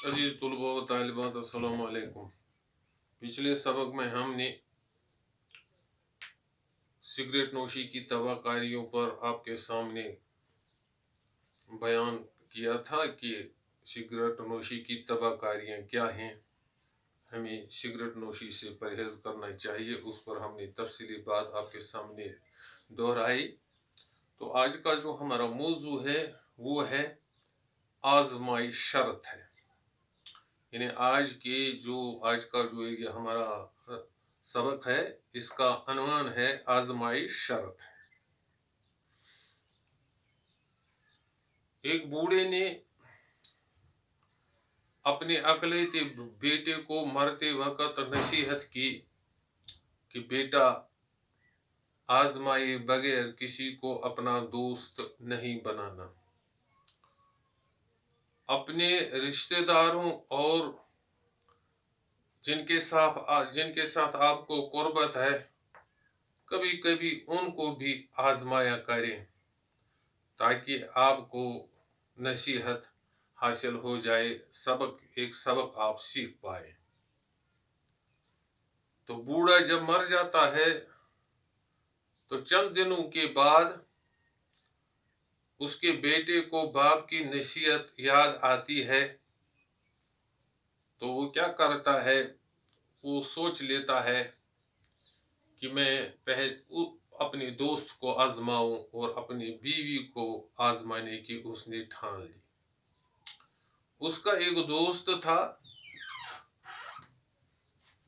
अजीज़ तलबा व तालिबात अस्सलामु अलैकुम। पिछले सबक में हमने सिगरेट नोशी की तबाहकारियों पर आपके सामने बयान किया था कि सिगरेट नोशी की तबाहकारियाँ क्या हैं, हमें सिगरेट नोशी से परहेज़ करना चाहिए। उस पर हमने तफसीली बात आपके सामने दोहराई। तो आज का जो हमारा मौजू है वो है आज़माई शर्त है। यानी आज का जो ये हमारा सबक है, इसका अनवान है आज़माई शर्त। एक बूढ़े ने अपने अकलौते बेटे को मरते वक्त नसीहत की कि बेटा, आज़माए बगैर किसी को अपना दोस्त नहीं बनाना। अपने रिश्तेदारों और जिनके साथ आपको कुर्बत है, कभी कभी उनको भी आज़माया करें ताकि आपको नसीहत हासिल हो जाए, एक सबक आप सीख पाए। तो बूढ़ा जब मर जाता है तो चंद दिनों के बाद उसके बेटे को बाप की नसीहत याद आती है। तो वो क्या करता है, वो सोच लेता है कि मैं अपने दोस्त को आजमाऊं, और अपनी बीवी को आजमाने की उसने ठान ली। उसका एक दोस्त था,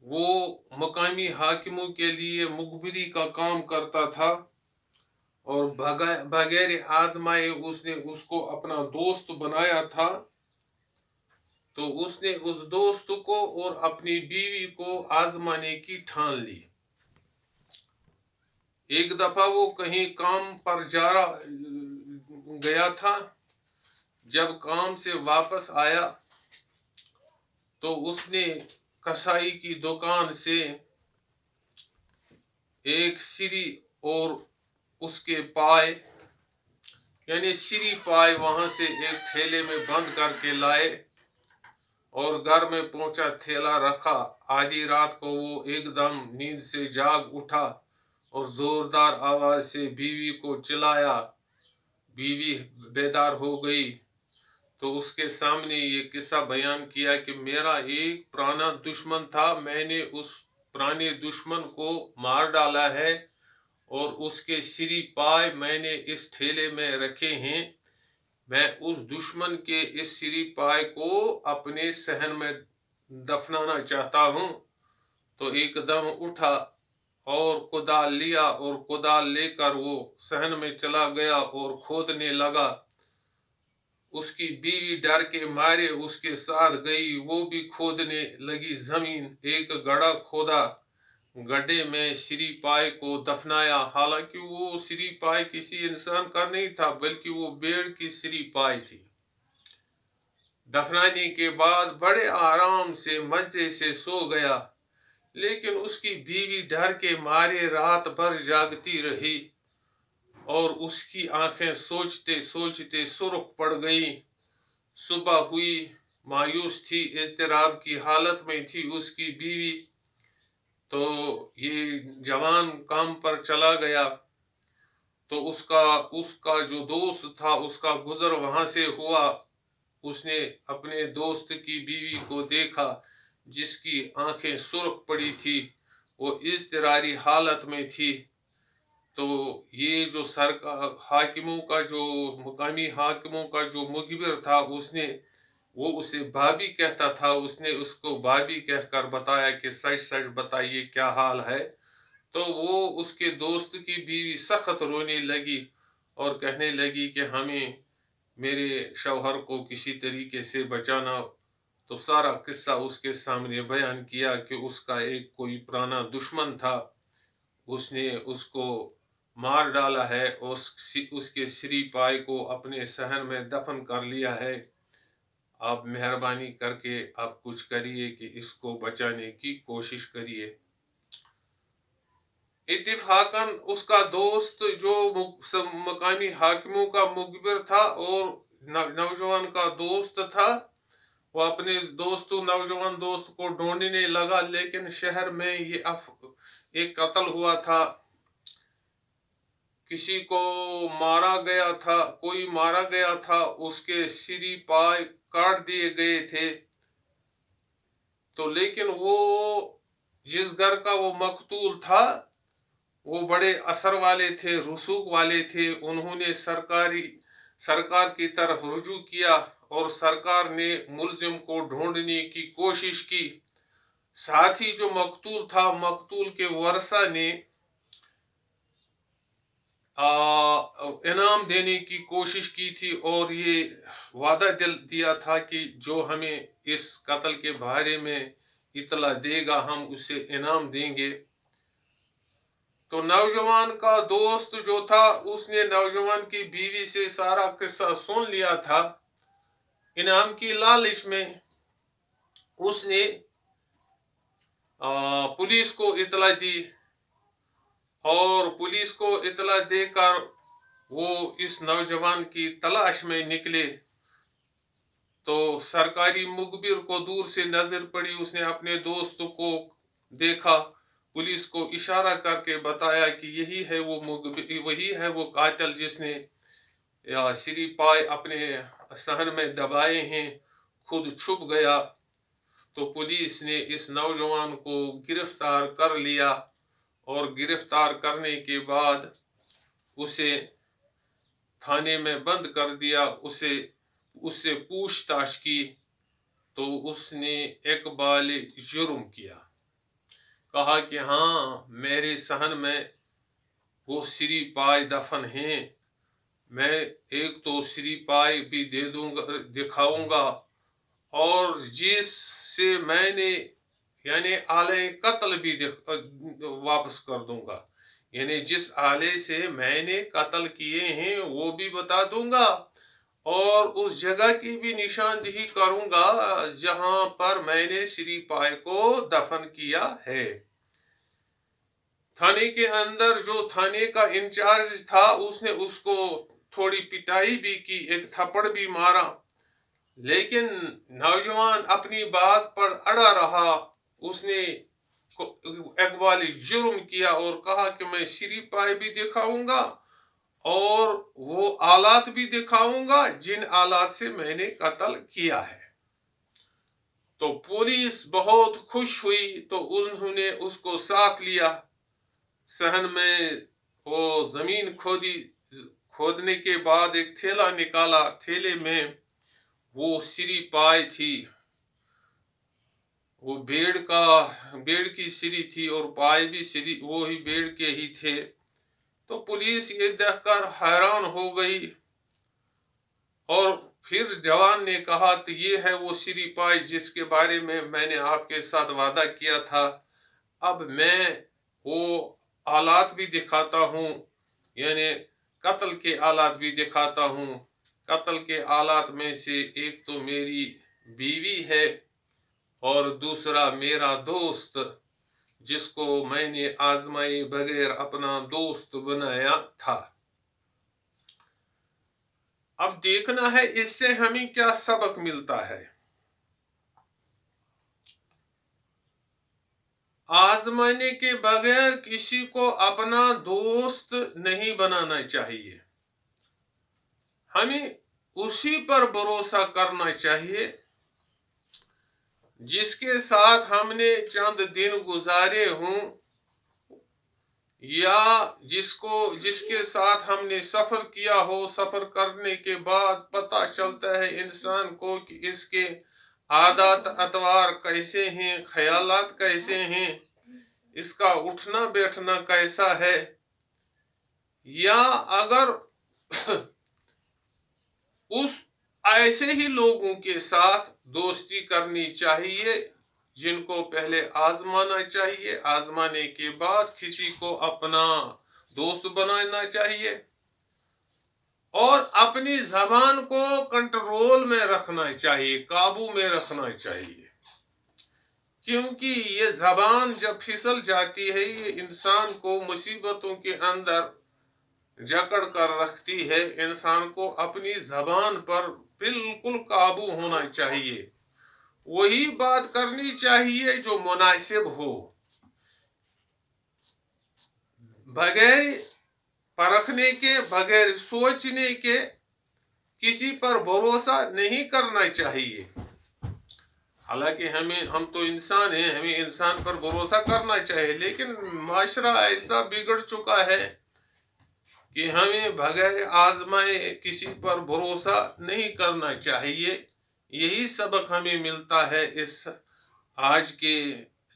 वो मकामी हाकिमों के लिए मुखबिरी का काम करता था, और बगैर आजमाए उसने उसको अपना दोस्त बनाया था। तो उसने उस दोस्त को और अपनी बीवी को आजमाने की ठान ली। एक दफा वो कहीं काम पर गया था। जब काम से वापस आया तो उसने कसाई की दुकान से एक सिरी और उसके पाए, यानी सिरी पाए, वहां से एक थैले में बंद करके लाए और घर में पहुंचा, थैला रखा। आधी रात को वो एकदम नींद से जाग उठा और जोरदार आवाज से बीवी को चिल्लाया। बीवी बेदार हो गई तो उसके सामने ये किस्सा बयान किया कि मेरा एक पुराना दुश्मन था, मैंने उस पुराने दुश्मन को मार डाला है और उसके सिरी पाए मैंने इस ठेले में रखे हैं। मैं उस दुश्मन के इस सिरी पाए को अपने सहन में दफनाना चाहता हूं। तो एकदम उठा और कुदाल लिया, और कुदाल लेकर वो सहन में चला गया और खोदने लगा। उसकी बीवी डर के मारे उसके साथ गई, वो भी खोदने लगी जमीन। एक गड्ढा खोदा, गड्ढे में सिरी पाए को दफनाया। हालांकि वो सिरी पाए किसी इंसान का नहीं था, बल्कि वो भेड़ की सिरी पाए थी। दफनाने के बाद बड़े आराम से मजे से सो गया, लेकिन उसकी बीवी डर के मारे रात भर जागती रही और उसकी आंखें सोचते सोचते सुर्ख पड़ गई। सुबह हुई, मायूस थी, इज़्तिराब की हालत में थी उसकी बीवी। तो ये जवान काम पर चला गया तो उसका जो दोस्त था, उसका गुजर वहां से हुआ। उसने अपने दोस्त की बीवी को देखा जिसकी आंखें सुर्ख पड़ी थी, वो इज़्तिरारी हालत में थी। तो ये जो मुकामी हाकिमों का जो मुखबिर था, वो उसे भाभी कहता था। उसने उसको भाभी कहकर बताया कि सच सच बताइए क्या हाल है। तो वो उसके दोस्त की बीवी सख्त रोने लगी और कहने लगी कि हमें मेरे शौहर को किसी तरीके से बचाना। तो सारा किस्सा उसके सामने बयान किया कि उसका एक कोई पुराना दुश्मन था, उसने उसको मार डाला है और उसके सिरी पाए को अपने सहन में दफन कर लिया है। आप मेहरबानी करके आप कुछ करिए कि इसको बचाने की कोशिश करिए। इत्तेफाकन उसका दोस्त जो मकामी हाकिमों का मुखबिर था और नौजवान का दोस्त था, वो अपने नौजवान दोस्त को ढूंढने लगा, लेकिन शहर में एक कत्ल हुआ था, किसी को मारा गया था, कोई मारा गया था, उसके सिरी पाय काट दिए गए थे। तो लेकिन वो जिस घर का वो मकतूल था वो बड़े असर वाले थे, रसूख वाले थे। उन्होंने सरकार की तरफ रुजू किया और सरकार ने मुलजिम को ढूंढने की कोशिश की। साथ ही जो मकतूल था, मकतूल के वर्सा ने इनाम देने की कोशिश की थी और ये वादा दिया था कि जो हमें इस कत्ल के बारे में इतला देगा हम उसे इनाम देंगे। तो नौजवान का दोस्त जो था उसने नौजवान की बीवी से सारा किस्सा सुन लिया था। इनाम की लालच में उसने पुलिस को इतला दी और पुलिस को इतला देकर वो इस नौजवान की तलाश में निकले। तो सरकारी मुखबिर को दूर से नजर पड़ी, उसने अपने दोस्त को देखा, पुलिस को इशारा करके बताया कि यही है वो मुखबिर, वही है वो कातिल जिसने सिरी पाय अपने सहन में दबाए हैं, खुद छुप गया। तो पुलिस ने इस नौजवान को गिरफ्तार कर लिया और गिरफ्तार करने के बाद उसे थाने में बंद कर दिया। उससे पूछताछ की तो उसने इकबाल जुर्म किया, कहा कि हाँ मेरे सहन में वो सिरी पाय दफन हैं, मैं एक तो सिरी पाय भी दे दूंगा, दिखाऊंगा, और जिससे मैंने यानी आले कत्ल भी वापस कर दूंगा, यानी जिस आले से मैंने कत्ल किए हैं वो भी बता दूंगा और उस जगह की भी निशानदेही करूंगा जहां पर मैंने सिरी पाय को दफन किया है। थाने के अंदर जो थाने का इंचार्ज था उसने उसको थोड़ी पिटाई भी की, एक थप्पड़ भी मारा, लेकिन नौजवान अपनी बात पर अड़ा रहा। उसने इकबाल जुर्म किया और कहा कि मैं सिरी पाय भी दिखाऊंगा और वो आलात भी दिखाऊंगा जिन आलात से मैंने कत्ल किया है। तो पुलिस बहुत खुश हुई, तो उन्होंने उसको साथ लिया। सहन में वो जमीन खोदने के बाद एक थैला निकाला, थैले में वो सिरी पाय थी, वो भेड़ की सिरी थी और पाय भी सिरी वो ही भेड़ के ही थे। तो पुलिस ये देखकर हैरान हो गई और फिर जवान ने कहा तो ये है वो सिरी पाय जिसके बारे में मैंने आपके साथ वादा किया था, अब मैं वो आलात भी दिखाता हूँ, यानी कत्ल के आलात भी दिखाता हूँ। कत्ल के आलात में से एक तो मेरी बीवी है और दूसरा मेरा दोस्त जिसको मैंने आजमाए बगैर अपना दोस्त बनाया था। अब देखना है इससे हमें क्या सबक मिलता है। आजमाने के बगैर किसी को अपना दोस्त नहीं बनाना चाहिए, हमें उसी पर भरोसा करना चाहिए जिसके साथ हमने चंद दिन गुजारे हों या जिसके साथ हमने सफर किया हो। सफर करने के बाद पता चलता है इंसान को कि इसके आदत अतवार कैसे हैं, ख्यालात कैसे हैं, इसका उठना बैठना कैसा है। या अगर उस ऐसे ही लोगों के साथ दोस्ती करनी चाहिए जिनको पहले आजमाना चाहिए, आजमाने के बाद किसी को अपना दोस्त बनाना चाहिए और अपनी जबान को कंट्रोल में रखना चाहिए, काबू में रखना चाहिए, क्योंकि ये जबान जब फिसल जाती है ये इंसान को मुसीबतों के अंदर जकड़ कर रखती है। इंसान को अपनी जबान पर बिल्कुल काबू होना चाहिए وہی بات کرنی چاہیے جو مناسب ہو، بغیر پرکھنے کے، بغیر سوچنے کے کسی پر بھروسہ نہیں کرنا چاہیے۔ حالانکہ ہم تو انسان ہیں، ہمیں انسان پر بھروسہ کرنا چاہیے، لیکن معاشرہ ایسا بگڑ چکا ہے کہ ہمیں بغیر آزمائے کسی پر بھروسہ نہیں کرنا چاہیے۔ یہی سبق ہمیں ملتا ہے اس آج کے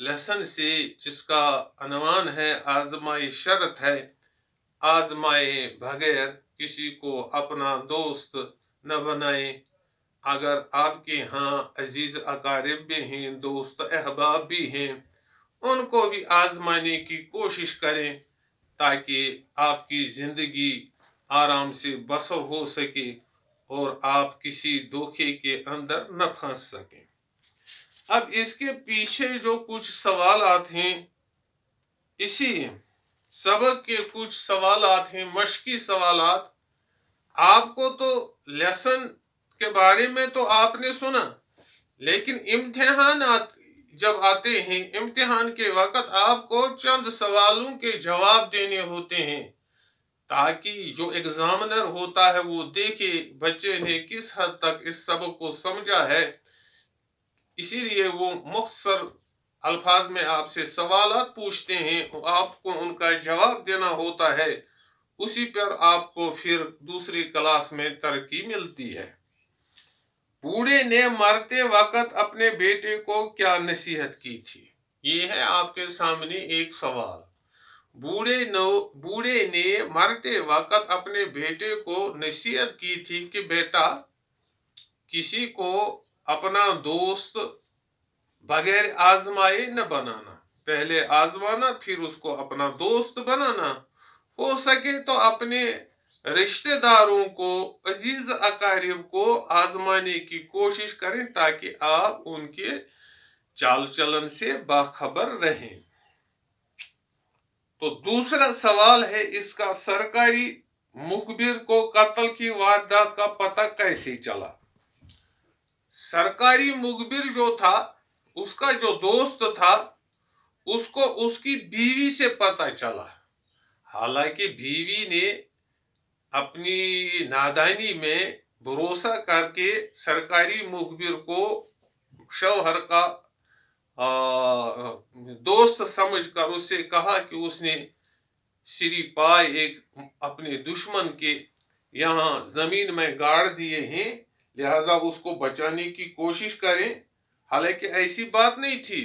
لیسن سے، جس کا عنوان ہے آزمائے شرط ہے۔ آزمائے بغیر کسی کو اپنا دوست نہ بنائیں۔ اگر آپ کے ہاں عزیز اقارب بھی ہیں، دوست احباب بھی ہیں، ان کو بھی آزمانے کی کوشش کریں تاکہ آپ کی زندگی آرام سے بسر ہو سکے اور آپ کسی دھوکے کے اندر نہ پھنس سکیں۔ اب اس کے پیچھے جو کچھ سوالات ہیں، اسی سبق کے کچھ سوالات ہیں، مشقی سوالات۔ آپ کو تو لیسن کے بارے میں تو آپ نے سنا، لیکن امتحانات جب آتے ہیں، امتحان کے وقت آپ کو چند سوالوں کے جواب دینے ہوتے ہیں تاکہ جو ایگزامنر ہوتا ہے وہ دیکھے بچے نے کس حد تک اس سبق کو سمجھا ہے۔ اسی لیے وہ مختصر الفاظ میں آپ سے سوالات پوچھتے ہیں، آپ کو ان کا جواب دینا ہوتا ہے، اسی پر آپ کو پھر دوسری کلاس میں ترقی ملتی ہے۔ بوڑھے نے مرتے وقت اپنے بیٹے کو کیا نصیحت کی تھی؟ یہ ہے آپ کے سامنے ایک سوال۔ بوڑھے نے مرتے وقت اپنے بیٹے کو نصیحت کی تھی کہ بیٹا، کسی کو اپنا دوست بغیر آزمائے نہ بنانا، پہلے آزمانا پھر اس کو اپنا دوست بنانا۔ ہو سکے تو اپنے رشتہ داروں کو، عزیز اقارب کو آزمانے کی کوشش کریں تاکہ آپ ان کے چال چلن سے باخبر رہیں۔ تو دوسرا سوال ہے اس کا، سرکاری مخبر کو قتل کی واردات کا پتہ کیسے چلا؟ سرکاری مخبر جو تھا، اس کا جو دوست تھا، اس کو اس کی بیوی سے پتہ چلا۔ حالانکہ بیوی نے اپنی نادانی میں بھروسہ کر کے سرکاری مخبر کو شوہر کا دوست سمجھ کر اس سے کہا کہ اس نے سری پائے ایک اپنے دشمن کے یہاں زمین میں گاڑ دیے ہیں، لہذا اس کو بچانے کی کوشش کریں۔ حالانکہ ایسی بات نہیں تھی،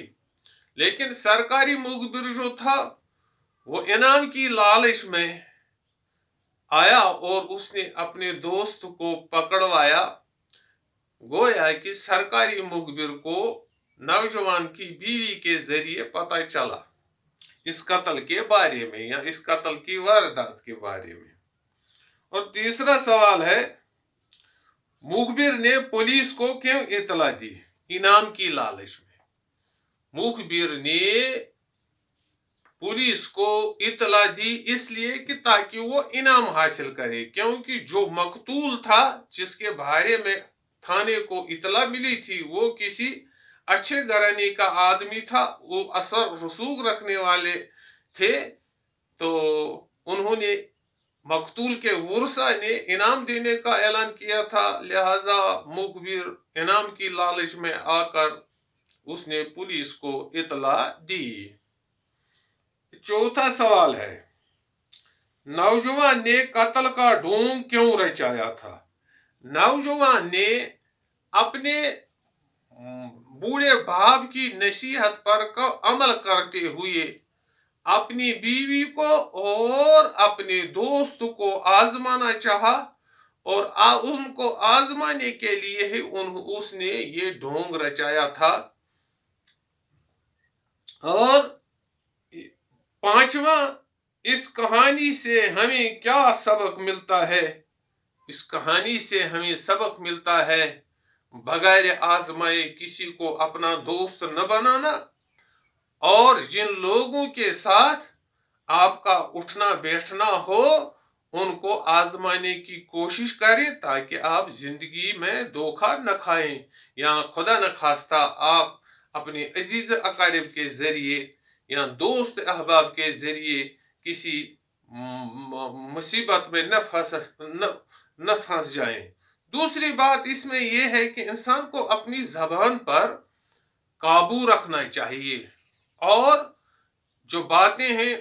لیکن سرکاری مخبر جو تھا وہ انعام کی لالچ میں آیا اور اس نے اپنے دوست کو پکڑوایا۔ گویا کہ سرکاری مخبر کو نوجوان کی بیوی کے ذریعے پتہ چلا اس قتل کے بارے میں یا اس قتل کی واردات کے بارے میں۔ اور تیسرا سوال ہے، مخبر نے پولیس کو کیوں اطلاع دی؟ انعام کی لالچ میں مخبر نے پولیس کو اطلاع دی اس لیے کہ تاکہ وہ انعام حاصل کرے، کیونکہ جو مقتول تھا جس کے بارے میں تھانے کو اطلاع ملی تھی وہ کسی اچھے گھرانے کا آدمی تھا، وہ اثر رسوخ رکھنے والے تھے، تو انہوں نے مقتول کے ورثاء نے انعام دینے کا اعلان کیا تھا، لہذا مخبر انعام کی لالچ میں آ کر اس نے پولیس کو اطلاع دی۔ چوتھا سوال ہے، نوجوان نے قتل کا ڈھونگ کیوں رچایا تھا؟ نوجوان نے اپنے بوڑھے باپ کی نصیحت پر عمل کرتے ہوئے اپنی بیوی کو اور اپنے دوست کو آزمانا چاہا، اور ان کو آزمانے کے لیے ہی اس نے یہ ڈھونگ رچایا تھا۔ اور پانچواں، اس کہانی سے ہمیں کیا سبق ملتا ہے؟ اس کہانی سے ہمیں سبق ملتا ہے بغیر آزمائے کسی کو اپنا دوست نہ بنانا، اور جن لوگوں کے ساتھ آپ کا اٹھنا بیٹھنا ہو ان کو آزمانے کی کوشش کریں تاکہ آپ زندگی میں دھوکہ نہ کھائیں، یا خدا نخواستہ آپ اپنے عزیز اقارب کے ذریعے یا دوست احباب کے ذریعے کسی مصیبت میں نہ پھنس جائیں۔ دوسری بات اس میں یہ ہے کہ انسان کو اپنی زبان پر قابو رکھنا چاہیے، اور جو باتیں ہیں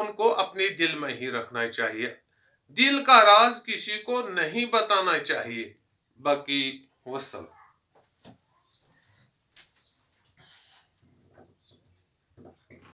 ان کو اپنے دل میں ہی رکھنا چاہیے۔ دل کا راز کسی کو نہیں بتانا چاہیے۔ باقی وسلام۔